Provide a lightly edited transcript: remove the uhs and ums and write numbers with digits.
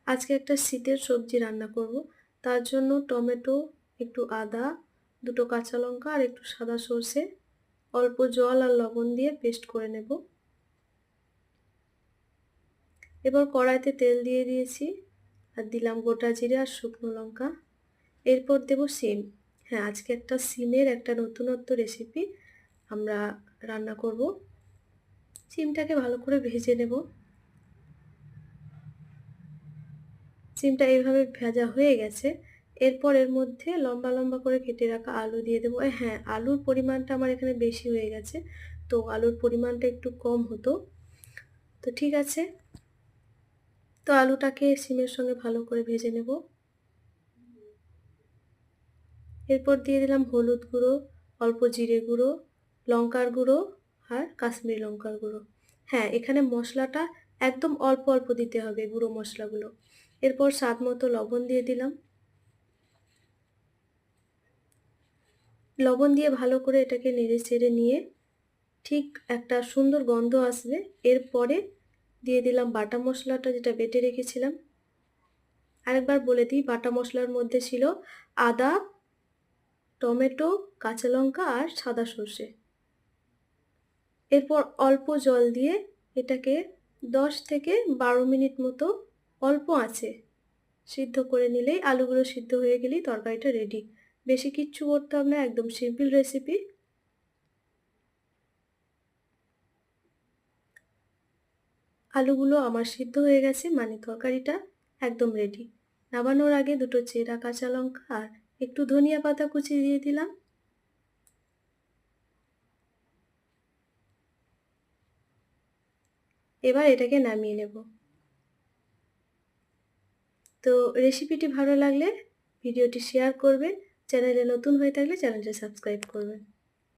আজকে একটা শীতের সবজি রান্না করব। তার জন্য টমেটো, একটু আদা, দুটো কাঁচা লঙ্কা আর একটু সাদা সর্ষে, অল্প জল আর লবণ দিয়ে পেস্ট করে নেব। এবার কড়াইতে তেল দিয়ে দিয়েছি আর দিলাম গোটা জিরে আর শুকনো লঙ্কা। এরপর দেব শিম। হ্যাঁ, আজকে একটা শিমের একটা নতুনত্ব রেসিপি আমরা রান্না করব। শিমটাকে ভালো করে ভেজে নেব। সিমটা এইভাবে ভাজা হয়ে গেছে। এরপর এর মধ্যে লম্বা লম্বা করে কেটে রাখা আলু দিয়ে দেবো। হ্যাঁ, আলুর পরিমাণটা আমার এখানে বেশি হয়ে গেছে, তো আলুর পরিমাণটা একটু কম হতো। তো ঠিক আছে, তো আলুটাকে সিমের সঙ্গে ভালো করে ভেজে নেব। এরপর দিয়ে দিলাম হলুদ গুঁড়ো, অল্প জিরে গুঁড়ো, লঙ্কার গুঁড়ো আর কাশ্মীরি লঙ্কার গুঁড়ো। হ্যাঁ, এখানে মশলাটা একদম অল্প অল্প দিতে হবে, গুঁড়ো মশলাগুলো। এরপর স্বাদ মতো লবণ দিয়ে দিলাম। লবণ দিয়ে ভালো করে এটাকে নেড়ে চেড়ে নিয়ে ঠিক একটা সুন্দর গন্ধ আসবে। এরপরে দিয়ে দিলাম বাটা মশলাটা যেটা বেটে রেখেছিলাম। আরেকবার বলে দিই, বাটা মশলার মধ্যে ছিল আদা, টমেটো, কাঁচা লঙ্কা আর সাদা সর্ষে। এরপর অল্প জল দিয়ে এটাকে 10 থেকে 12 মিনিট মতো অল্প আঁচে সিদ্ধ করে নিলেই, আলুগুলো সিদ্ধ হয়ে গেলেই তরকারিটা রেডি। বেশি কিচ্ছু করতে হবে না, একদম সিম্পল রেসিপি। আলুগুলো আমার সিদ্ধ হয়ে গেছে, মানে তরকারিটা একদম রেডি। নামানোর আগে দুটো চেরা কাঁচা লঙ্কা আর একটু ধনিয়া পাতা কুচি দিয়ে দিলাম। এবার এটাকে নামিয়ে নেব। তো রেসিপিটি ভালো লাগলে ভিডিওটি শেয়ার করবেন, চ্যানেলে নতুন হয়ে থাকলে চ্যানেলটি সাবস্ক্রাইব করবেন।